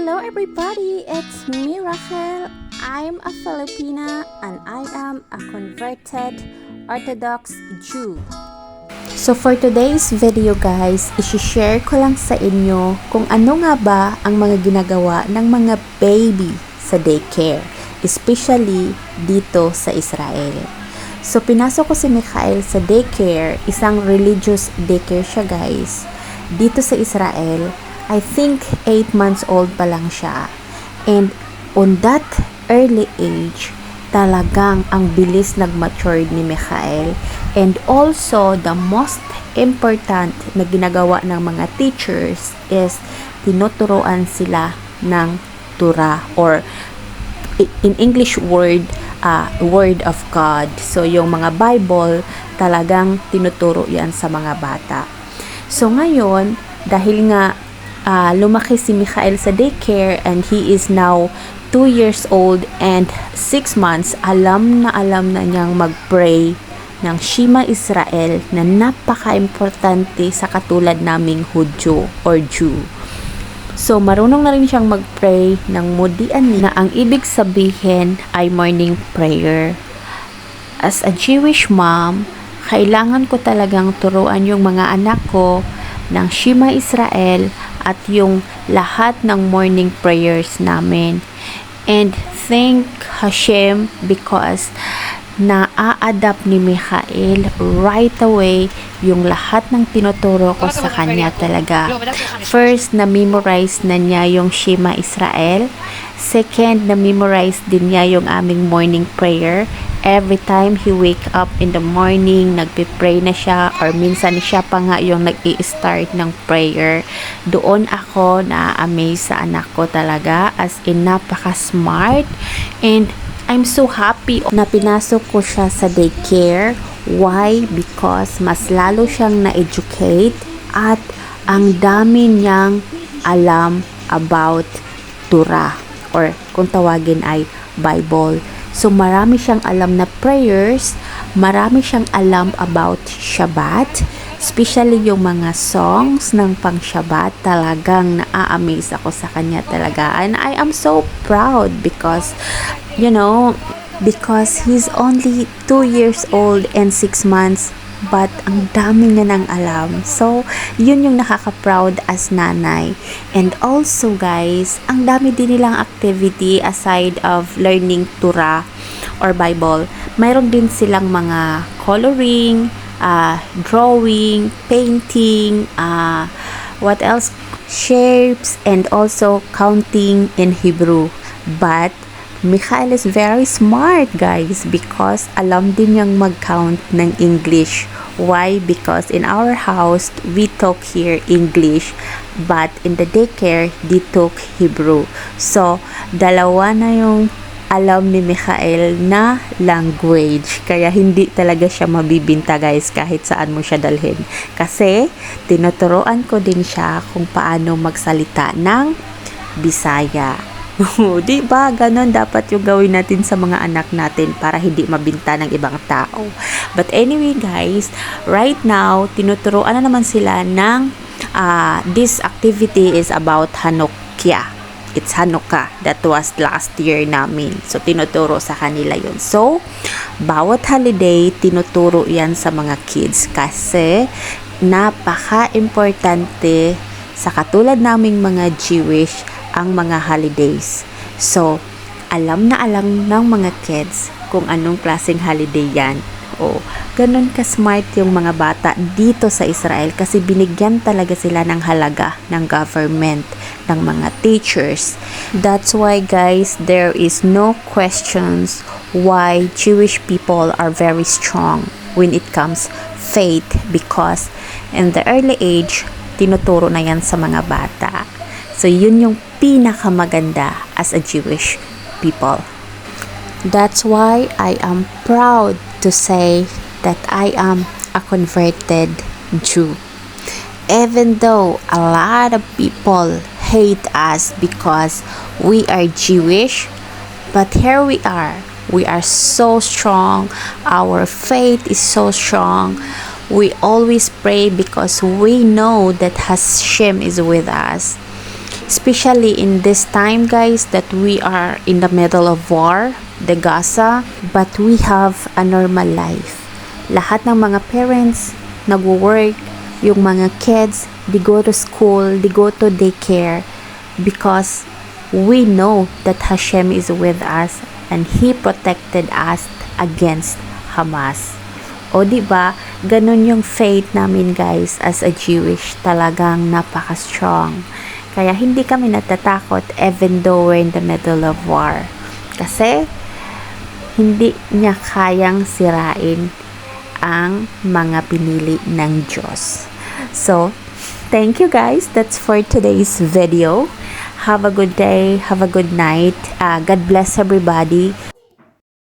Hello everybody, it's me Rachel. I'm a Filipina and I am a converted Orthodox Jew. So for today's video guys, isi-share ko lang sa inyo kung ano nga ba ang mga ginagawa ng mga baby sa daycare, especially dito sa Israel. So pinasok ko si Mikhail sa daycare, isang religious daycare siya guys. Dito sa Israel, I think 8 months old pa lang siya. And on that early age, talagang ang bilis nag-matured ni Mikhail. And also, the most important na ginagawa ng mga teachers is tinuturuan sila ng Torah or in English word of God. So, yung mga Bible, talagang tinuturo yan sa mga bata. So, ngayon, dahil nga lumaki si Mikhail sa daycare and he is now 2 years old and 6 months, alam na niyang mag-pray ng Shema Israel na napaka-importante sa katulad naming Hudyo or Jew. So, marunong na rin siyang mag-pray ng Modi'ani na ang ibig sabihin ay morning prayer. As a Jewish mom, kailangan ko talagang turuan yung mga anak ko ng Shema Israel at yung lahat ng morning prayers namin. And thank Hashem because na-adapt ni Mikhail right away yung lahat ng tinuturo ko sa kanya talaga. First, na-memorize na niya yung Shema Israel. Second, na-memorize din niya yung aming morning prayer. Every time he wake up in the morning, nagpe-pray na siya or minsan siya pa nga yung nag-i-start ng prayer. Doon ako na-amaze sa anak ko talaga as in napaka-smart and I'm so happy na pinasok ko siya sa daycare. Why? Because mas lalo siyang na-educate at ang dami niyang alam about Torah or kung tawagin ay Bible. So, marami siyang alam na prayers, marami siyang alam about Shabbat, especially yung mga songs ng pang-Shabbat, talagang na-amaze ako sa kanya talaga. And I am so proud because, because he's only 2 years old and 6 months, but ang dami niya nang alam. So, yun yung nakaka-proud as nanay. And also guys, ang dami din nilang activity aside of learning Torah or Bible. Mayroon din silang mga coloring, drawing, painting, what else? Shapes, and also counting in Hebrew. But Mikhail is very smart guys because alam din niyang mag-count ng English. Why? Because in our house, we talk here English, but in the daycare, they talk Hebrew. So, dalawa na yung alam ni Mikhail na language. Kaya hindi talaga siya mabibinta guys kahit saan mo siya dalhin. Kasi, tinuturoan ko din siya kung paano magsalita ng Bisaya. Di ba? Ganon dapat yung gawin natin sa mga anak natin para hindi mabinta ng ibang tao. But anyway guys, right now, tinuturoan na naman sila ng this activity is about Hanukkah. It's Hanukkah. That was last year namin. So, tinuturo sa kanila yun. So, bawat holiday, tinuturo yan sa mga kids kasi napaka-importante sa katulad naming mga Jewish ang mga holidays. So, alam na alam ng mga kids kung anong klaseng holiday yan. O, ganun ka-smart yung mga bata dito sa Israel kasi binigyan talaga sila ng halaga ng government, ng mga teachers. That's why guys, there is no questions why Jewish people are very strong when it comes faith because in the early age, tinuturo na yan sa mga bata. So, yun yung pinakamaganda as a Jewish people. That's why I am proud to say that I am a converted Jew. Even though a lot of people hate us because we are Jewish, but here we are. We are so strong. Our faith is so strong. We always pray because we know that Hashem is with us. Especially in this time, guys, that we are in the middle of war, the Gaza, but we have a normal life. Lahat ng mga parents nagwo-work, yung mga kids, they go to school, they go to daycare, because we know that Hashem is with us and He protected us against Hamas. O diba, ganun yung faith namin, guys, as a Jewish, talagang napaka-strong. Kaya hindi kami natatakot even though we're in the middle of war. Kasi hindi niya kayang sirain ang mga pinili ng Diyos. So, thank you guys. That's for today's video. Have a good day. Have a good night. God bless everybody.